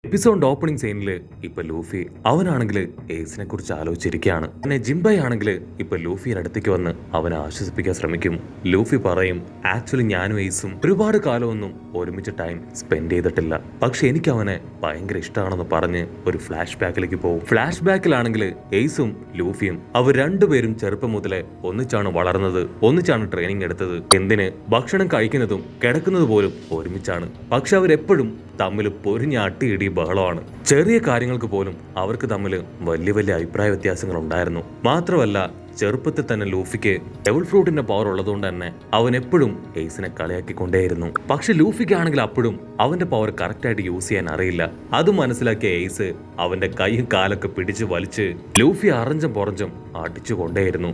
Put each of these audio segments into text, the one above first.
Episode opening സീനിൽ ഇപ്പൊ Luffy അവനാണെങ്കിൽ ഏസിനെ കുറിച്ച് ആലോചിച്ചിരിക്കുകയാണ്. പിന്നെ ജിംബൈ ആണെങ്കിൽ ഇപ്പൊ ലൂഫിയുടെ അടുത്തേക്ക് വന്ന് അവനെ ആശ്വസിപ്പിക്കാൻ ശ്രമിക്കും. ലൂഫി പറയും, ആക്ച്വലി ഞാനും ഏസും ഒരുപാട് കാലമൊന്നും ഒരുമിച്ച് ടൈം സ്പെൻഡ് ചെയ്തിട്ടില്ല, പക്ഷെ എനിക്ക് അവനെ ഭയങ്കര ഇഷ്ടമാണെന്ന് പറഞ്ഞ് ഒരു ഫ്ലാഷ് ബാക്കിലേക്ക് പോകും. ഫ്ലാഷ് ബാക്കിലാണെങ്കിൽ ഏസും ലൂഫിയും അവർ രണ്ടുപേരും ചെറുപ്പം മുതലേ ഒന്നിച്ചാണ് വളർന്നത്, ഒന്നിച്ചാണ് ട്രെയിനിങ് എടുത്തത്. എന്തിന് ഭക്ഷണം കഴിക്കുന്നതും കിടക്കുന്നത് പോലും ഒരുമിച്ചാണ്. പക്ഷെ അവരെപ്പോഴും തമ്മിൽ പൊരിഞ്ഞ അട്ടിയിടി ബഹളമാണ്. ചെറിയ കാര്യങ്ങൾക്ക് പോലും അവർക്ക് തമ്മിൽ വലിയ വലിയ അഭിപ്രായ വ്യത്യാസങ്ങൾ ഉണ്ടായിരുന്നു. മാത്രമല്ല ചെറുപ്പത്തിൽ തന്നെ ലൂഫിക്ക് ഡെവിൾ ഫ്രൂട്ടിന്റെ പവർ ഉള്ളതുകൊണ്ട് തന്നെ അവൻ എപ്പോഴും ഏസിനെ കളിയാക്കിക്കൊണ്ടേയിരുന്നു. പക്ഷെ ലൂഫിക്കാണെങ്കിൽ അപ്പോഴും അവന്റെ പവർ കറക്റ്റായിട്ട് യൂസ് ചെയ്യാൻ അറിയില്ല. അത് മനസ്സിലാക്കിയ ഏസ് അവന്റെ കൈയും കാലൊക്കെ പിടിച്ച് വലിച്ച് ലൂഫി അറഞ്ചം പുറഞ്ചും അടിച്ചു കൊണ്ടേയിരുന്നു.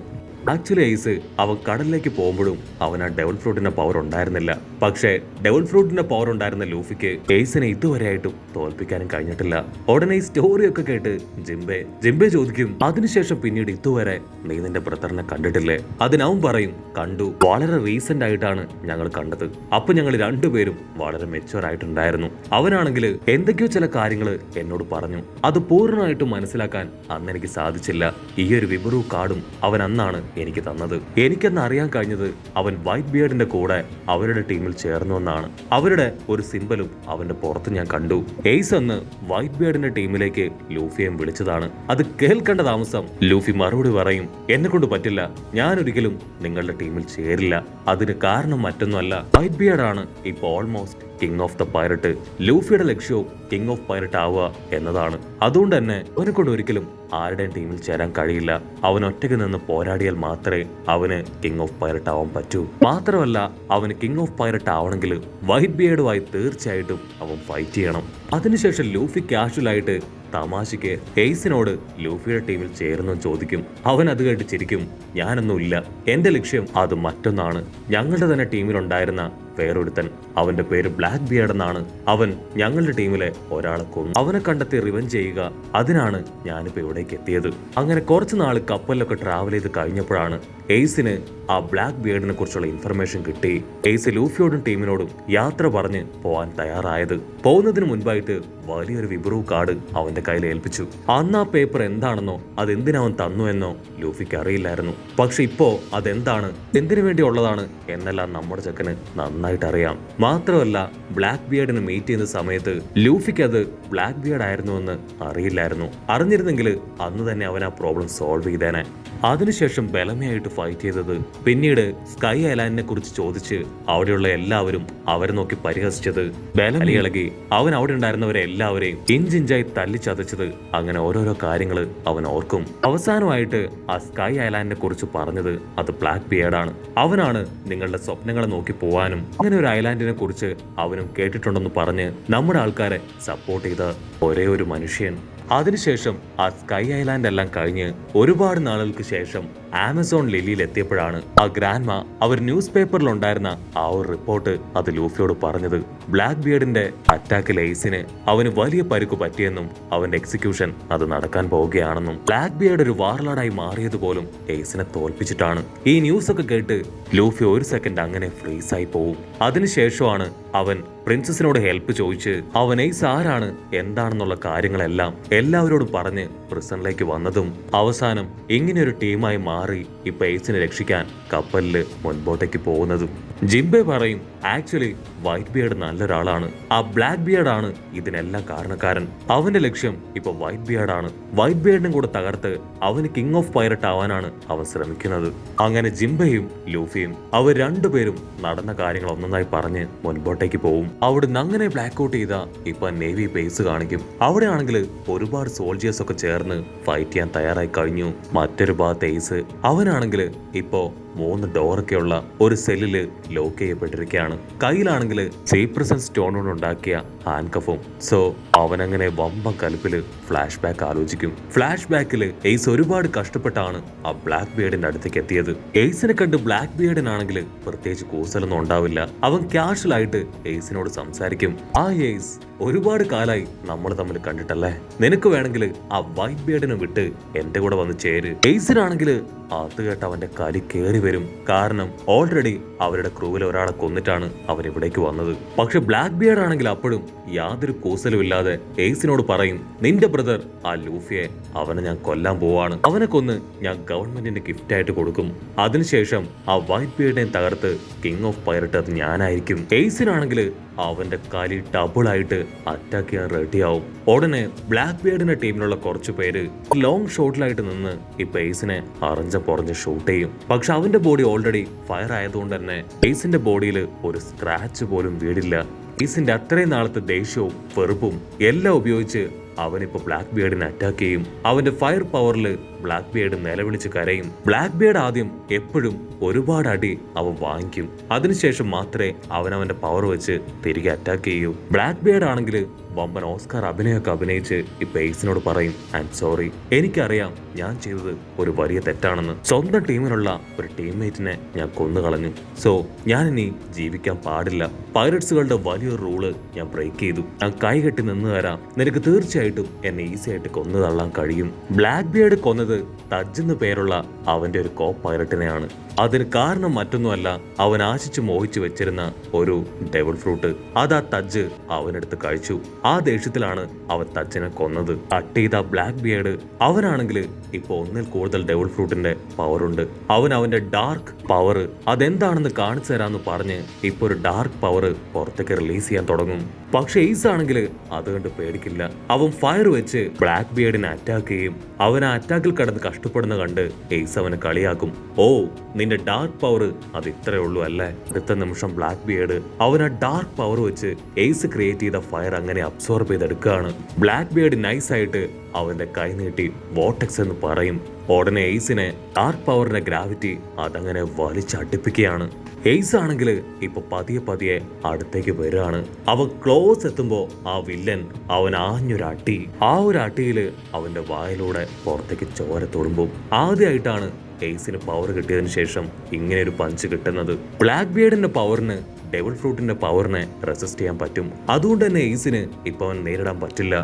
ആക്ച്വലി ഏസ് അവൻ കടലിലേക്ക് പോകുമ്പോഴും അവൻ ആ ഡെവിൾ ഫ്രൂട്ടിന്റെ പവർ ഉണ്ടായിരുന്നില്ല. പക്ഷേ ഡെവിൾ ഫ്രൂട്ടിന്റെ പവർ ഉണ്ടായിരുന്ന ലൂഫിക്ക് ഏസിനെ ഇതുവരെയായിട്ടും തോൽപ്പിക്കാനും കഴിഞ്ഞിട്ടില്ല. ഉടനെ ഈ സ്റ്റോറിയൊക്കെ കേട്ട് ജിംബെ ചോദിക്കും, അതിനുശേഷം പിന്നീട് ഇതുവരെ നീ നിന്റെ ബ്രദറിനെ കണ്ടിട്ടില്ലേ? അതിനവൻ പറയും, കണ്ടു, വളരെ റീസെന്റ് ആയിട്ടാണ് ഞങ്ങൾ കണ്ടത്. അപ്പൊ ഞങ്ങൾ രണ്ടുപേരും വളരെ മെച്ചുവർ ആയിട്ടുണ്ടായിരുന്നു. അവനാണെങ്കിൽ എന്തൊക്കെയോ ചില കാര്യങ്ങൾ എന്നോട് പറഞ്ഞു. അത് പൂർണ്ണമായിട്ടും മനസ്സിലാക്കാൻ അന്ന് എനിക്ക് സാധിച്ചില്ല. ഈ ഒരു വിബറു കാർഡും അവൻ അന്നാണ് എനിക്ക് തന്നത്. എനിക്കെന്ന് അറിയാൻ കഴിഞ്ഞത് അവൻ വൈറ്റ് ബിയർഡിന്റെ കൂടെ അവരുടെ ടീമിൽ ചേർന്നു എന്നാണ്. അവരുടെ ഒരു സിംബലും അവന്റെ പുറത്ത് ഞാൻ കണ്ടു. ഏസ് എന്ന് വൈറ്റ് ബിയർഡിന്റെ ടീമിലേക്ക് ലൂഫിയെ വിളിച്ചതാണ്. അത് കേൾക്കേണ്ട താമസം ലൂഫി മറുപടി പറയും, എന്നെ കൊണ്ട് പറ്റില്ല, ഞാൻ ഒരിക്കലും നിങ്ങളുടെ ടീമിൽ ചേരില്ല. അതിന് കാരണം മറ്റൊന്നുമല്ല, വൈറ്റ് ബിയർഡ് ആണ് ഇപ്പൊ almost king of the pirate. ലൂഫിയുടെ ലക്ഷ്യവും കിങ് ഓഫ് പൈററ്റ് ആവുക എന്നതാണ്. അതുകൊണ്ട് തന്നെ അവനെ കൊണ്ട് ഒരിക്കലും ആരുടെയും ടീമിൽ ചേരാൻ കഴിയില്ല. അവൻ ഒറ്റയ്ക്ക് നിന്ന് പോരാടിയാൽ മാത്രമേ അവന് കിങ് ഓഫ് പൈററ്റ് ആവാൻ പറ്റൂ. മാത്രമല്ല അവന് കിങ് ഓഫ് പൈററ്റ് ആവണമെങ്കിൽ വൈറ്റ് ബിയർഡുമായി തീർച്ചയായിട്ടും അവൻ ഫൈറ്റ് ചെയ്യണം. അതിനുശേഷം ലൂഫി കാഷ്വലായിട്ട് തമാശയ്ക്ക് ഏസിനോട് ലൂഫിയുടെ ടീമിൽ ചേരുന്നു ചോദിക്കും. അവൻ അത് കേട്ട് ചിരിക്കും, ഞാനൊന്നുമില്ല, എന്റെ ലക്ഷ്യം അത് മറ്റൊന്നാണ്. ഞങ്ങളുടെ തന്നെ ടീമിലുണ്ടായിരുന്ന വേറൊരുത്തൻ, അവന്റെ പേര് ബ്ലാക്ക് ബിയർഡ് എന്നാണ്. അവൻ ഞങ്ങളുടെ ടീമിലെ ഒരാളെ കൊന്നു. അവനെ കണ്ടെത്തി റിവെഞ്ച് ചെയ്യുക, അതിനാണ് ഞാനിപ്പോ ഇവിടേക്ക് എത്തിയത്. അങ്ങനെ കുറച്ചു നാൾ കപ്പലിലൊക്കെ ട്രാവൽ ചെയ്ത് കഴിഞ്ഞപ്പോഴാണ് ഏസിന് ആ ബ്ലാക്ക് ബിയർഡിനെ കുറിച്ചുള്ള ഇൻഫർമേഷൻ കിട്ടി. ഏസ് ലൂഫിയോടും ടീമിനോടും യാത്ര പറഞ്ഞ് പോവാൻ തയ്യാറായത്. പോകുന്നതിന് മുൻപായിട്ട് വലിയൊരു വിബ്രൂ കാർഡ് അവന്റെ കയ്യിൽ ഏൽപ്പിച്ചു. അന്ന് ആ പേപ്പർ എന്താണെന്നോ അതെന്തിനവൻ തന്നു എന്നോ ലൂഫിക്ക് അറിയില്ലായിരുന്നു. പക്ഷെ ഇപ്പോ അതെന്താണ്, എന്തിനു വേണ്ടി ഉള്ളതാണ് എന്നെല്ലാം നമ്മുടെ ചെക്കന് നന്നായിട്ട് അറിയാം. മാത്രമല്ല ബ്ലാക്ക് ബിയർഡിനെ മീറ്റ് ചെയ്യുന്ന സമയത്ത് ലൂഫിക്ക് അത് ബ്ലാക്ക് ബിയർഡ് ആയിരുന്നു എന്ന് അറിയില്ലായിരുന്നു. അറിഞ്ഞിരുന്നെങ്കിൽ അന്ന് തന്നെ അവൻ ആ പ്രോബ്ലം സോൾവ് ചെയ്തേനെ. അതിനുശേഷം ബലമയായിട്ട് ഫൈറ്റ് ചെയ്തത്. പിന്നീട് സ്കൈ ഐലാൻഡിനെ കുറിച്ച് ചോദിച്ച് അവിടെയുള്ള എല്ലാവരും അവരെ നോക്കി പരിഹസിച്ചത്. ബലം ഇളകി അവൻ അവിടെ ഉണ്ടായിരുന്നവരെ എല്ലാവരെയും ഇഞ്ചിഞ്ചായി തല്ലിച്ചതച്ചത്. അങ്ങനെ ഓരോരോ കാര്യങ്ങൾ അവൻ ഓർക്കും. അവസാനമായിട്ട് ആ സ്കൈ ഐലാൻഡിനെ കുറിച്ച് പറഞ്ഞത് അത് ബ്ലാക്ക് ബിയർഡാണ്. അവനാണ് നിങ്ങളുടെ സ്വപ്നങ്ങളെ നോക്കി പോവാനും അങ്ങനെ ഒരു ഐലാൻഡിനെ കുറിച്ച് അവനും കേട്ടിട്ടുണ്ടെന്ന് പറഞ്ഞ് നമ്മുടെ ആൾക്കാരെ സപ്പോർട്ട് ചെയ്ത ഒരേ ഒരു മനുഷ്യൻ. അതിനുശേഷം ആ സ്കൈ ഐലാൻഡ് എല്ലാം കഴിഞ്ഞ് ഒരുപാട് നാളുകൾക്ക് ശേഷം ആമസോൺ ലില്ലിയിൽ എത്തിയപ്പോഴാണ് ആ ഗ്രാൻഡ്മ അവർ ന്യൂസ് പേപ്പറിൽ ഉണ്ടായിരുന്ന ആ ഒരു റിപ്പോർട്ട് അത് ലൂഫിയോട് പറഞ്ഞത്. ബ്ലാക്ക് ബിയർഡിന്റെ അറ്റാക്കിൽ ഏസിന് അവന് വലിയ പരിക്ക് പറ്റിയെന്നും അവന്റെ എക്സിക്യൂഷൻ അത് നടക്കാൻ പോവുകയാണെന്നും ബ്ലാക്ക് ബിയർഡ് ഒരു വാർലാഡായി മാറിയത് പോലും ഏസിനെ തോൽപ്പിച്ചിട്ടാണ്. ഈ ന്യൂസ് ഒക്കെ കേട്ട് ലൂഫി ഒരു സെക്കൻഡ് അങ്ങനെ ഫ്രീസായി പോവും. അതിനുശേഷമാണ് അവൻ പ്രിൻസസിനോട് ഹെൽപ്പ് ചോദിച്ച് അവൻ ഏസ് ആരാണ് എന്താണെന്നുള്ള കാര്യങ്ങളെല്ലാം എല്ലാവരോടും പറഞ്ഞ് പ്രിസണിലേക്ക് വന്നതും അവസാനം ഇങ്ങനെ ഒരു ടീമായി മാറി ഇപ്പൊ ഏസിനെ രക്ഷിക്കാൻ കപ്പലില് മുൻപോട്ടേക്ക് പോകുന്നതും. ജിംബെ പറയും, ആക്ച്വലി വൈറ്റ് ബിയർഡ് നല്ലൊരാളാണ്, ആ ബ്ലാക്ക് ബിയർഡ് ആണ് ഇതിനെല്ലാം കാരണക്കാരൻ. അവന്റെ ലക്ഷ്യം ഇപ്പൊ വൈറ്റ് ബിയർഡ് ആണ്. വൈറ്റ് ബിയർഡിനും കൂടെ തകർത്ത് അവന് കിങ് ഓഫ് പൈററ്റ് ആവാനാണ് അവൻ ശ്രമിക്കുന്നത്. അങ്ങനെ ജിംബയും ലൂഫിയും അവർ രണ്ടുപേരും നടന്ന കാര്യങ്ങൾ ഒന്നൊന്നായി പറഞ്ഞ് മുൻപോട്ടേക്ക് പോവും. അവിടുന്ന് അങ്ങനെ ബ്ലാക്ക് ഔട്ട് ചെയ്ത ഇപ്പൊ നേവി ബേസ് കാണിക്കും. അവിടെ ആണെങ്കിൽ ഒരുപാട് സോൾജേഴ്സ് ഒക്കെ ചേർന്ന് ഫൈറ്റ് ചെയ്യാൻ തയ്യാറായി കഴിഞ്ഞു. മറ്റൊരു ഭാഗത്ത് ഏസ് അവനാണെങ്കിൽ ഇപ്പോ 3 ഡോറൊക്കെയുള്ള ഒരു സെല്ലില് ലോക്ക് ചെയ്യപ്പെട്ടിരിക്കുകയാണ്. കയ്യിലാണെങ്കിൽ സീപ്രസൻ സ്റ്റോൺ കൊണ്ട് ഉണ്ടാക്കിയ ഹാൻഡ് കഫും. സോ അവനങ്ങനെ വമ്പം കലിപ്പില് ഫ്ലാഷ് ബാക്ക് ആലോചിക്കും. ഫ്ലാഷ് ബാക്കില് ഏസ് ഒരുപാട് കഷ്ടപ്പെട്ടാണ് ആ ബ്ലാക്ക് ബിയർഡിന്റെ അടുത്തേക്ക് എത്തിയത്. ഏസിനെ കണ്ട് ബ്ലാക്ക് ബിയർഡിനാണെങ്കിൽ പ്രത്യേകിച്ച് കൂസലൊന്നും ഉണ്ടാവില്ല. അവൻ ക്യാഷ്വലായിട്ട് ഏസിനോട് എയ്സിനോട് സംസാരിക്കും. ആ എയ്സ്, ഒരുപാട് കാലായി നമ്മൾ തമ്മിൽ കണ്ടിട്ടല്ലേ, നിനക്ക് വേണമെങ്കിൽ ആ വൈറ്റ് ബിയർഡിനെ വിട്ട് എന്റെ കൂടെ വന്ന് ചേര്. എയ്സിനാണെങ്കിൽ അത് കേട്ട് അവന്റെ കലി കേറി വരും. കാരണം ഓൾറെഡി അവരുടെ ക്രൂവിൽ ഒരാളെ കൊന്നിട്ടാണ് അവൻ ഇവിടേക്ക് വന്നത്. പക്ഷെ ബ്ലാക്ക് ബിയർഡ് ആണെങ്കിൽ അപ്പോഴും യാതൊരു കൂസലും ഇല്ലാതെ എയ്സിനോട് പറയും, നിന്റെ ബ്രദർ ആ ലൂഫിയെ, അവനെ ഞാൻ കൊല്ലാൻ പോവാണ്. അവനെ കൊന്ന് ഞാൻ ഗവൺമെന്റിന്റെ ഗിഫ്റ്റ് ആയിട്ട് കൊടുക്കും. അതിനുശേഷം ആ വൈറ്റ് ബിയർഡിനെ തകർത്ത് കിങ് ഓഫ് പൈററ്റ് അത് ഞാനായിരിക്കും. എയ്സിനാണെങ്കിൽ അവന്റെ കലി ഡബിൾ ആയിട്ട് അറ്റാക്ക് ചെയ്യാൻ റെഡിയാവും. ഉടനെ ബ്ലാക്ക് ബിയർഡിന്റെ ടീമിലുള്ള കുറച്ചു പേര് ലോങ് ഷോട്ടിലായിട്ട് നിന്ന് ഇപ്പൊ എയ്സിനെ പുറഞ്ഞ് ഷൂട്ട് ചെയ്യും. പക്ഷെ അവന്റെ ബോഡി ഓൾറെഡി ഫയർ ആയതുകൊണ്ട് തന്നെ എയ്സിന്റെ ബോഡിയിൽ ഒരു സ്ക്രാച്ച് പോലും വീടില്ല. എയ്സിന്റെ അത്രയും നാളത്തെ ദേഷ്യവും വെറുപ്പും എല്ലാം ഉപയോഗിച്ച് അവനിപ്പോ ബ്ലാക്ക് ബിയർഡിനെ അറ്റാക്ക് ചെയ്യും. അവന്റെ ഫയർ പവറിൽ ബ്ലാക്ക് ബിയർഡ് നിലവിളിച്ച് കരയും. ബ്ലാക്ക് ബിയർഡ് ആദ്യം എപ്പോഴും ഒരുപാട് അടി അവൻ വാങ്ങിക്കും. അതിനുശേഷം മാത്രമേ അവന്റെ പവർ വെച്ച് തിരികെ അറ്റാക്ക് ചെയ്യൂ. ബ്ലാക്ക് ബിയർഡ് ആണെങ്കിൽ വമ്പൻ ഓസ്കാർ അഭിനയമൊക്കെ അഭിനയിച്ച് ഇപ്പൊ എയ്സിനോട് പറയും, ഐ എം സോറി, എനിക്കറിയാം ഞാൻ ചെയ്തത് ഒരു വലിയ തെറ്റാണെന്ന്. സ്വന്തം ടീമിനുള്ള ഒരു ടീംമേറ്റിനെ ഞാൻ കൊന്നുകളഞ്ഞു. സോ ഞാൻ ഇനി ജീവിക്കാൻ പാടില്ല. പൈററ്റ്സുകളുടെ വലിയൊരു റൂള് ഞാൻ ബ്രേക്ക് ചെയ്തു. ഞാൻ കൈകെട്ടി നിന്ന് തരാം, നിനക്ക് തീർച്ചയായിട്ടും എന്നെ ഈസി ആയിട്ട് കൊന്നു തള്ളാൻ കഴിയും. ബ്ലാക്ക് ബിയർഡ് കൊന്നത് തജ് എന്ന് പേരുള്ള അവന്റെ ഒരു കോ പൈററ്റിനെയാണ്. അതിന് കാരണം മറ്റൊന്നുമല്ല, അവൻ ആശിച്ചു മോഹിച്ചു വെച്ചിരുന്ന ഒരു ഡെവിൾ ഫ്രൂട്ട്. അത് ആ തജ് അവനെടുത്ത് കഴിച്ചു. ആ ദേഷ്യത്തിലാണ് അവൻ തജിനെ കൊന്നത്. കട്ട് ചെയ്ത ബ്ലാക്ക് ബിയർഡ് അവനാണെങ്കിൽ ഇപ്പൊ ഒന്നിൽ കൂടുതൽ ഡെവിൾ ഫ്രൂട്ടിന്റെ പവർ ഉണ്ട്. അവന്റെ ഡാർക്ക് പവർ അതെന്താണെന്ന് കാണിച്ചു തരാന്ന് പറഞ്ഞ് ഇപ്പൊ ഒരു ഡാർക്ക് പവർ പുറത്തേക്ക് റിലീസ് ചെയ്യാൻ തുടങ്ങും. പക്ഷെ എയ്സ് ആണെങ്കിൽ അത് കണ്ട് പേടിക്കില്ല. അവൻ ഫയർ വെച്ച് ബ്ലാക്ക് ബിയർഡിനെ അറ്റാക്ക് ചെയ്യും. അവൻ ആ അറ്റാക്കിൽ കടന്ന് കഷ്ടപ്പെടുന്ന കണ്ട് എയ്സ് അവനെ കളിയാക്കും. ഓ, നിന്റെ ഡാർക്ക് പവർ അത് ഇത്രേ ഉള്ളൂ അല്ലേ? അടുത്ത നിമിഷം ബ്ലാക്ക് ബിയർഡ് അവൻ ആ ഡാർക്ക് പവർ വെച്ച് എയ്സ് ക്രിയേറ്റ് ചെയ്ത ഫയർ അങ്ങനെ അബ്സോർബ് ചെയ്തെടുക്കുകയാണ്. ബ്ലാക്ക് ബിയർഡ് നൈസായിട്ട് അവന്റെ കൈ നീട്ടി വോർട്ടെക്സ് എന്ന് പറയും. ഉടനെ എയ്സിനെ ഡാർക്ക് പവറിന്റെ ഗ്രാവിറ്റി അതങ്ങനെ വലിച്ചടിപ്പിക്കുകയാണ്. എയ്സ് ആണെങ്കിൽ ഇപ്പൊ പതിയെ അടുത്തേക്ക് വരികയാണ്. അവൻ ക്ലോസ് എത്തുമ്പോ ആ വില്ലൻ അവൻ ആഞ്ഞൊരട്ടി. ആ ഒരു അട്ടിയില് അവന്റെ വായിലൂടെ പുറത്തേക്ക് ചോര തൊടുമ്പും ആദ്യമായിട്ടാണ് എയ്സിന് പവർ കിട്ടിയതിനു ശേഷം ഇങ്ങനെ ഒരു പഞ്ച് കിട്ടുന്നത്. ബ്ലാക്ക് ബിയർഡിന്റെ പവറിന് ഡെവിൾ ഫ്രൂട്ടിന്റെ പവറിനെ റെസിസ്റ്റ് ചെയ്യാൻ പറ്റും. അതുകൊണ്ട് തന്നെ എയ്സിന് ഇപ്പൊ അവൻ നേരിടാൻ പറ്റില്ല.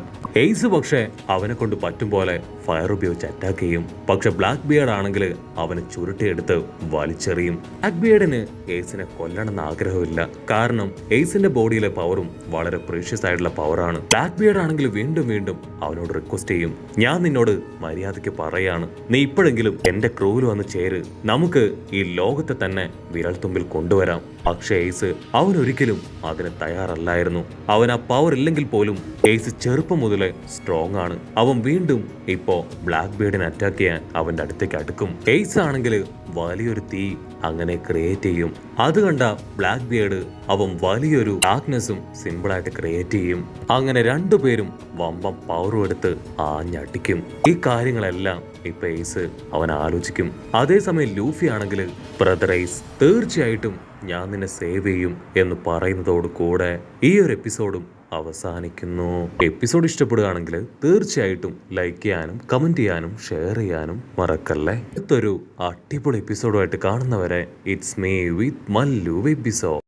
എയ്സ് പക്ഷെ അവനെ കൊണ്ട് പറ്റും പോലെ ഫയർ ഉപയോഗിച്ച് അറ്റാക്ക് ചെയ്യും. പക്ഷെ ബ്ലാക്ക് ബിയർഡ് ആണെങ്കിൽ അവനെ ചുരുട്ടിയെടുത്ത് വലിച്ചെറിയും. ബ്ലാക്ക് ബിയർഡിന് എയ്സിനെ കൊല്ലണമെന്ന് ആഗ്രഹമില്ല. കാരണം എയ്സിന്റെ ബോഡിയിലെ പവറും വളരെ പ്രീഷ്യസ് ആയിട്ടുള്ള പവറാണ്. ബ്ലാക്ക് ബിയർഡ് ആണെങ്കിൽ വീണ്ടും അവനോട് റിക്വസ്റ്റ് ചെയ്യും, ഞാൻ നിന്നോട് മര്യാദയ്ക്ക് പറയാണ്, നീ ഇപ്പോഴെങ്കിലും എന്റെ ക്രൂവിൽ വന്ന് ചേര്, നമുക്ക് ഈ ലോകത്തെ തന്നെ വിരൽത്തുമ്പിൽ കൊണ്ടുവരാം. പക്ഷെ എയ്സ് അവൻ ഒരിക്കലും അതിന് തയ്യാറല്ലായിരുന്നു. അവൻ ആ പവർ ഇല്ലെങ്കിൽ പോലും എയ്സ് ചെറുപ്പം മുതലേ സ്ട്രോങ് ആണ്. അവൻ വീണ്ടും ഇപ്പോ ബ്ലാക്ക് ബിയർഡിനെ അറ്റാക്ക് ചെയ്യാൻ അവന്റെ അടുത്തേക്ക് അടുക്കും. എയ്സ് ആണെങ്കിൽ വലിയൊരു തീ അങ്ങനെ ക്രിയേറ്റ് ചെയ്യും. അത് കണ്ട ബ്ലാക്ക് ബിയർഡ് അവൻ വലിയൊരു ഡാർക്ക്നെസ്സും സിമ്പിളായിട്ട് ക്രിയേറ്റ് ചെയ്യും. അങ്ങനെ രണ്ടുപേരും വമ്പം പവറും എടുത്ത് ആഞ്ഞടിക്കും. ഈ കാര്യങ്ങളെല്ലാം ഇപ്പൊ എയ്സ് അവൻ ആലോചിക്കും. അതേസമയം ലൂഫി ആണെങ്കിൽ ബ്രദർ എയ്സ്, തീർച്ചയായിട്ടും ഞാൻ നിന്നെ സേവ് ചെയ്യും എന്ന് പറയുന്നതോട് കൂടെ ഈ ഒരു എപ്പിസോഡും അവസാനിക്കുന്നു. എപ്പിസോഡ് ഇഷ്ടപ്പെടുകയാണെങ്കിൽ തീർച്ചയായിട്ടും ലൈക്ക് ചെയ്യാനും കമന്റ് ചെയ്യാനും ഷെയർ ചെയ്യാനും മറക്കല്ലേ. അടുത്തൊരു അടിപൊളി എപ്പിസോഡുമായിട്ട് കാണുന്നവരെ it's me with Mallu episode.